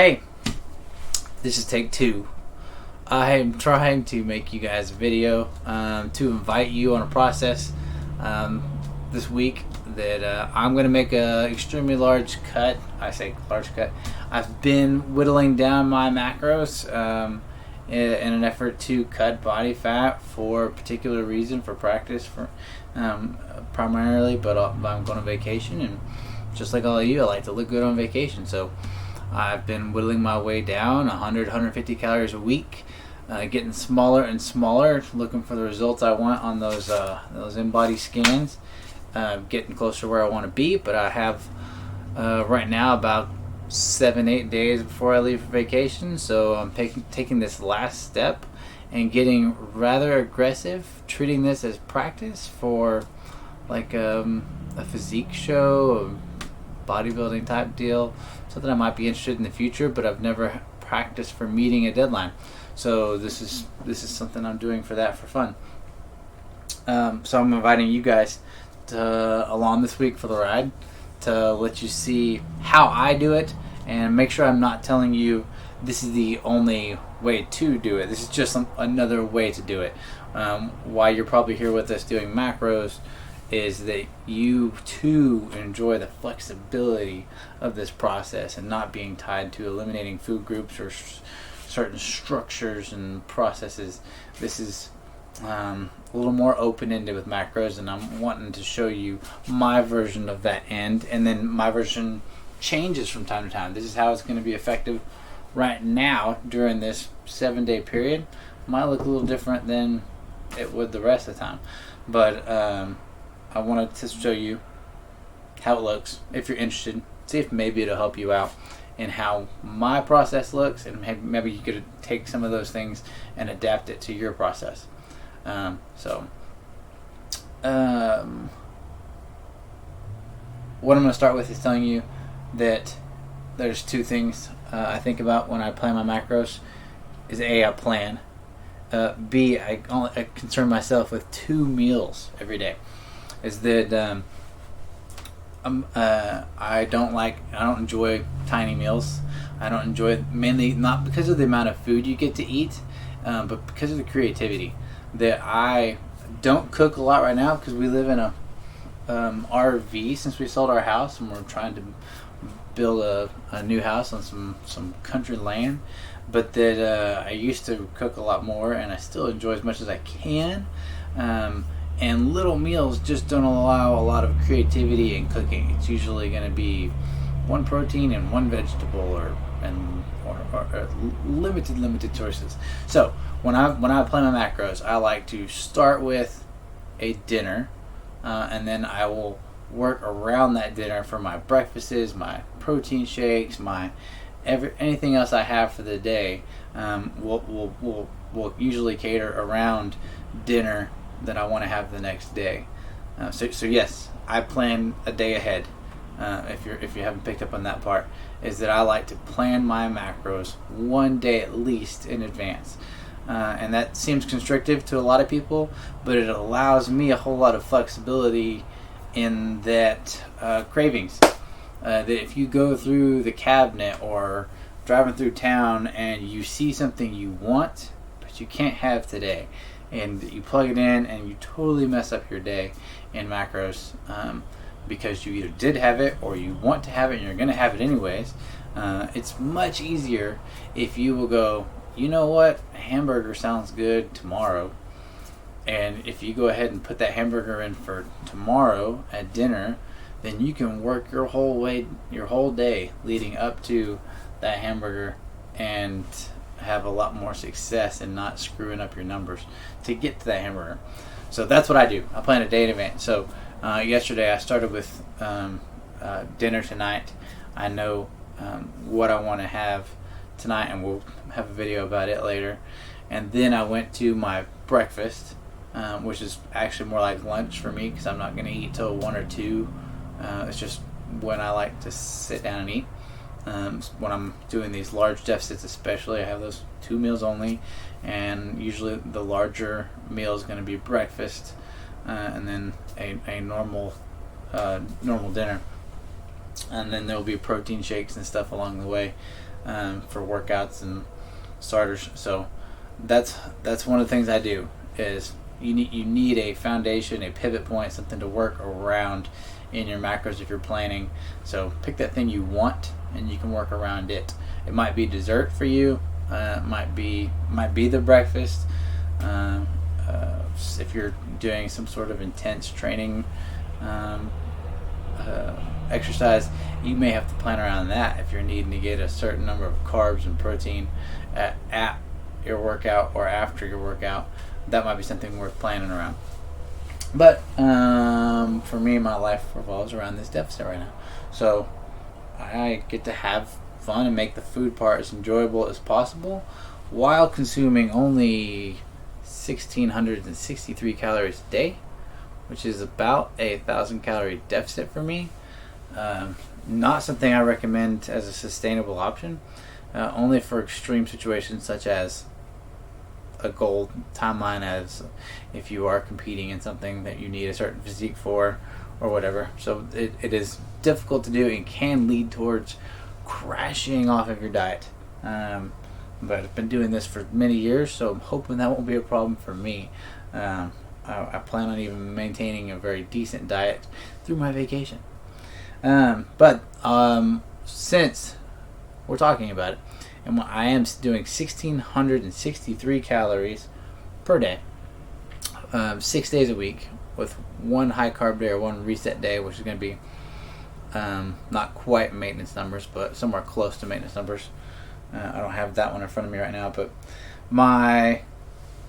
Hey, this is take two. I am trying to make you guys a video to invite you on a process this week that I'm going to make a extremely large cut. I say large cut. I've been whittling down my macros in an effort to cut body fat for a particular reason, for practice, for primarily, but I'm going on vacation, and just like all of you, I like to look good on vacation. So I've been whittling my way down 150 calories a week, getting smaller and smaller, looking for the results I want on those in-body scans, getting closer to where I want to be. But I have right now about 7-8 days before I leave for vacation, so I'm taking this last step and getting rather aggressive, treating this as practice for like a physique show, a bodybuilding type deal, something I might be interested in the future, but I've never practiced for meeting a deadline. So this is something I'm doing for that, for fun. So I'm inviting you guys along this week for the ride, to let you see how I do it, and make sure I'm not telling you this is the only way to do it. This is just another way to do it. Why you're probably here with us doing macros is that you too enjoy the flexibility of this process and not being tied to eliminating food groups or certain structures and processes. This is a little more open-ended with macros, and I'm wanting to show you my version of that end, and then my version changes from time to time. This is how it's going to be effective right now during this 7-day period. Might look a little different than it would the rest of the time, but I wanted to show you how it looks. If you're interested, see if maybe it'll help you out in how my process looks, and maybe you could take some of those things and adapt it to your process. What I'm going to start with is telling you that there's two things I think about when I plan my macros. Is A, I plan. B, I concern myself with 2 meals every day. Is that I don't enjoy tiny meals. I don't enjoy, mainly not because of the amount of food you get to eat, but because of the creativity. That I don't cook a lot right now because we live in a RV since we sold our house, and we're trying to build a new house on some country land. But that I used to cook a lot more, and I still enjoy as much as I can. And little meals just don't allow a lot of creativity in cooking. It's usually going to be one protein and one vegetable, or limited choices. So when I plan my macros, I like to start with a dinner, and then I will work around that dinner for my breakfasts, my protein shakes, anything else I have for the day. Will usually cater around dinner that I want to have the next day. So yes, I plan a day ahead. If you haven't picked up on that part, is that I like to plan my macros one day at least in advance. And that seems constrictive to a lot of people, but it allows me a whole lot of flexibility in that cravings. That if you go through the cabinet or driving through town and you see something you want but you can't have today, and you plug it in and you totally mess up your day in macros, because you either did have it or you want to have it and you're going to have it anyways. It's much easier if you will go, you know what, a hamburger sounds good tomorrow, and if you go ahead and put that hamburger in for tomorrow at dinner, then you can work your whole day leading up to that hamburger and have a lot more success and not screwing up your numbers to get to that hamburger. So that's what I do. I plan a day in advance. So yesterday I started with dinner tonight. I know what I want to have tonight, and we'll have a video about it later. And then I went to my breakfast, which is actually more like lunch for me because I'm not going to eat till 1 or 2. It's just when I like to sit down and eat. When I'm doing these large deficits especially, I have those 2 meals only, and usually the larger meal is going to be breakfast, and then a normal dinner. and then there'll be protein shakes and stuff along the way for workouts and starters. So that's one of the things I do is you need a foundation, a pivot point, something to work around in your macros if you're planning. So pick that thing you want, and you can work around it. It might be dessert for you. Might be the breakfast. If you're doing some sort of intense training exercise, you may have to plan around that. If you're needing to get a certain number of carbs and protein at your workout or after your workout, that might be something worth planning around. But for me, my life revolves around this deficit right now. So I get to have fun and make the food part as enjoyable as possible while consuming only 1,663 calories a day, which is about a 1,000 calorie deficit for me. Not something I recommend as a sustainable option, only for extreme situations such as a goal timeline, as if you are competing in something that you need a certain physique for or whatever. So it is difficult to do and can lead towards crashing off of your diet. But I've been doing this for many years, so I'm hoping that won't be a problem for me. I plan on even maintaining a very decent diet through my vacation. But since we're talking about it, and I am doing 1,663 calories per day, 6 days a week, with one high carb day or one reset day, which is going to be not quite maintenance numbers, but somewhere close to maintenance numbers. I don't have that one in front of me right now, but my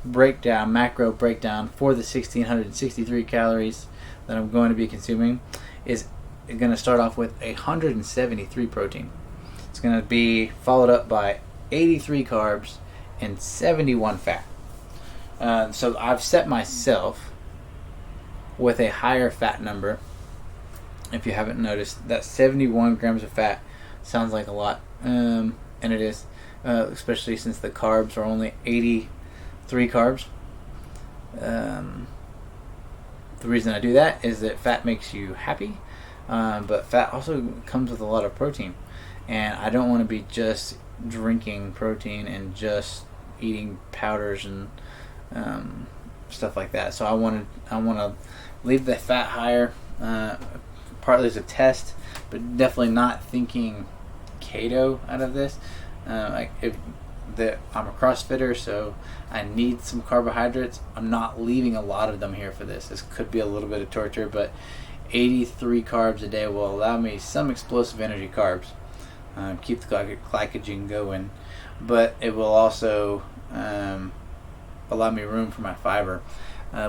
macro breakdown for the 1,663 calories that I'm going to be consuming is going to start off with 173 protein. It's going to be followed up by 83 carbs and 71 fat. So I've set myself with a higher fat number. If you haven't noticed, that 71 grams of fat sounds like a lot, and it is, especially since the carbs are only 83 carbs. The reason I do that is that fat makes you happy, but fat also comes with a lot of protein, and I don't want to be just drinking protein and just eating powders and stuff like that. So I want to leave the fat higher, partly as a test, but definitely not thinking keto out of this. I'm a CrossFitter, so I need some carbohydrates. I'm not leaving a lot of them here for this. This could be a little bit of torture, but 83 carbs a day will allow me some explosive energy carbs, keep the glycogen going, but it will also allow me room for my fiber,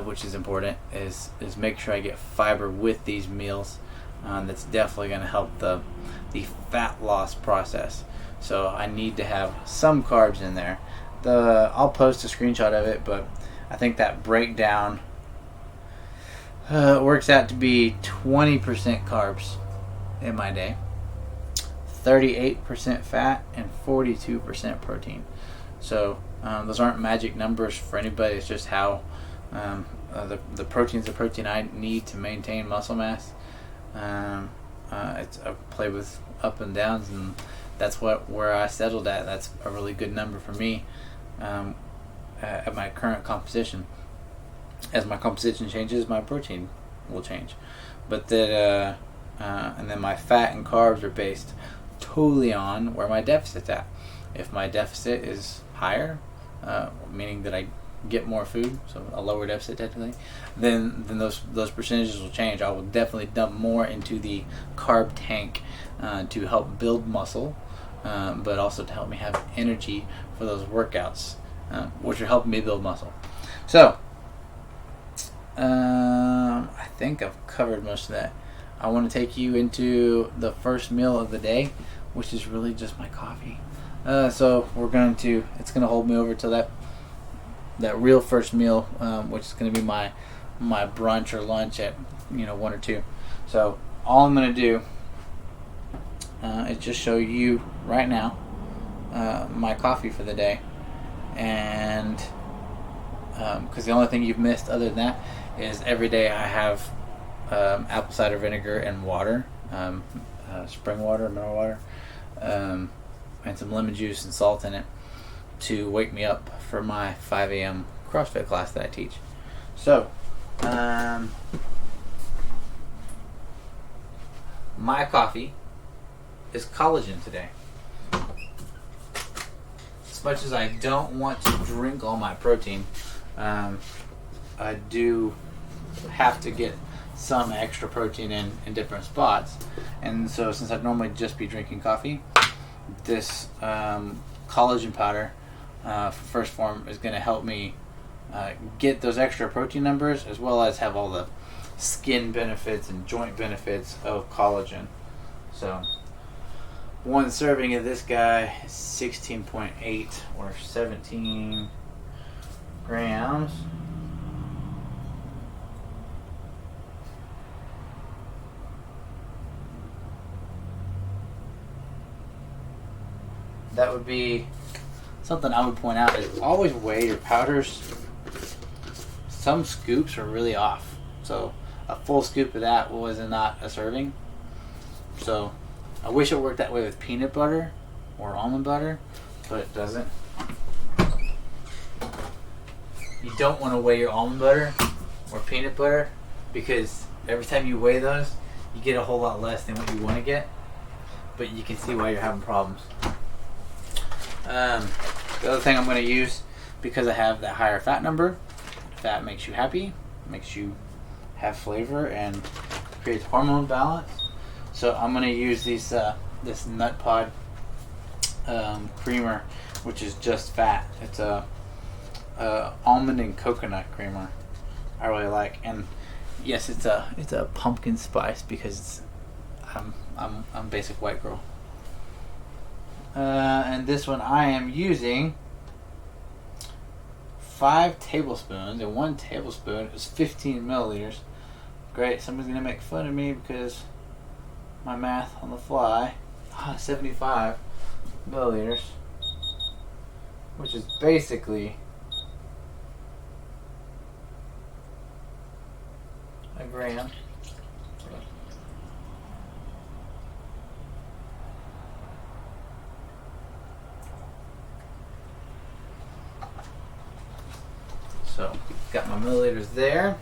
which is important. Is make sure I get fiber with these meals. That's definitely going to help the fat loss process. So I need to have some carbs in there. I'll post a screenshot of it, but I think that breakdown works out to be 20% carbs in my day, 38% fat, and 42% protein. So those aren't magic numbers for anybody. It's just how the protein's the protein I need to maintain muscle mass. I play with up and downs, and that's where I settled at. That's a really good number for me at my current composition. As my composition changes, my protein will change, but and then my fat and carbs are based totally on where my deficit's at. If my deficit is higher, meaning that I get more food, so a lower deficit technically, then those percentages will change. I will definitely dump more into the carb tank to help build muscle, but also to help me have energy for those workouts, which are helping me build muscle. So I think I've covered most of that. I want to take you into the first meal of the day, which is really just my coffee. So it's going to hold me over to that real first meal, which is going to be my brunch or lunch at 1 or 2. So all I'm going to do is just show you right now my coffee for the day, and because the only thing you've missed other than that is every day I have apple cider vinegar and water, spring water, mineral water, and some lemon juice and salt in it to wake me up for my 5 a.m. CrossFit class that I teach. So, my coffee is collagen today. As much as I don't want to drink all my protein, I do have to get some extra protein in different spots. And so since I'd normally just be drinking coffee, this collagen powder for First Form is going to help me get those extra protein numbers, as well as have all the skin benefits and joint benefits of collagen. So one serving of this guy is 16.8 or 17 grams. That would be something I would point out, is always weigh your powders. Some scoops are really off. So a full scoop of that was not a serving. So I wish it worked that way with peanut butter or almond butter, but it doesn't. You don't want to weigh your almond butter or peanut butter, because every time you weigh those, you get a whole lot less than what you want to get. But you can see why you're having problems. The other thing I'm going to use, because I have that higher fat number, fat makes you happy, makes you have flavor, and creates hormone balance. So I'm going to use these this Nut Pod creamer, which is just fat. It's a almond and coconut creamer. I really like, and yes, it's a pumpkin spice, because I'm basic white girl. And this one I am using 5 tablespoons, and 1 tablespoon is 15 milliliters. Great, somebody's gonna make fun of me because my math on the fly. 75 milliliters, which is basically a gram. So, got my milliliters there.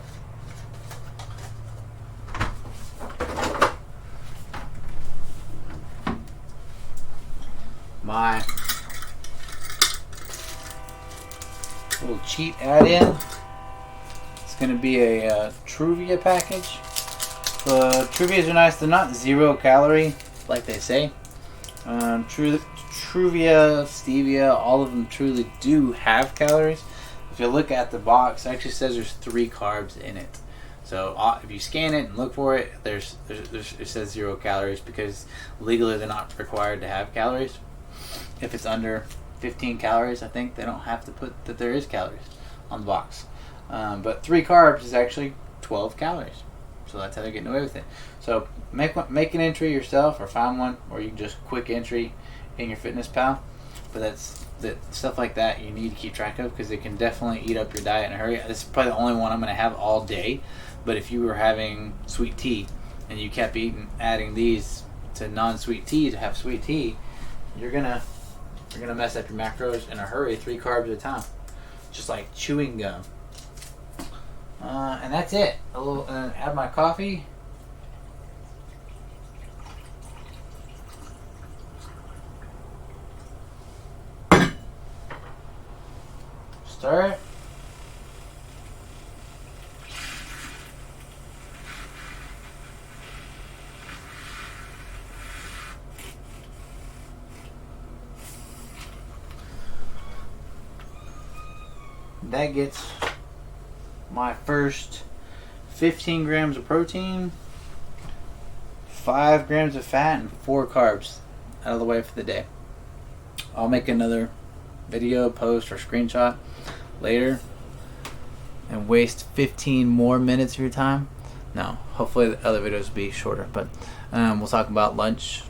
My little cheat add-in. It's going to be a Truvia package. The Truvias are nice. They're not 0 calorie like they say. Truvia, stevia, all of them truly do have calories. If you look at the box, it actually says there's 3 carbs in it. So if you scan it and look for it, it says 0 calories, because legally they're not required to have calories. If it's under 15 calories, I think they don't have to put that there is calories on the box. But 3 carbs is actually 12 calories. So that's how they're getting away with it. So make an entry yourself, or find one, or you can just quick entry in your Fitness Pal. But stuff like that you need to keep track of, because it can definitely eat up your diet in a hurry. This is probably the only one I'm going to have all day. But if you were having sweet tea and you kept adding these to non-sweet tea to have sweet tea, you're gonna mess up your macros in a hurry. 3 carbs at a time, just like chewing gum. And that's it. Add my coffee. Stir it. That gets my first 15 grams of protein, 5 grams of fat, and 4 carbs out of the way for the day. I'll make another video, post, or screenshot later and waste 15 more minutes of your time. No, hopefully the other videos will be shorter, but we'll talk about lunch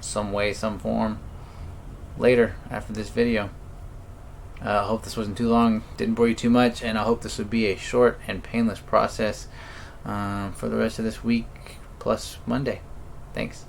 some way, some form later after this video. I hope this wasn't too long, didn't bore you too much, and I hope this would be a short and painless process for the rest of this week plus Monday. Thanks.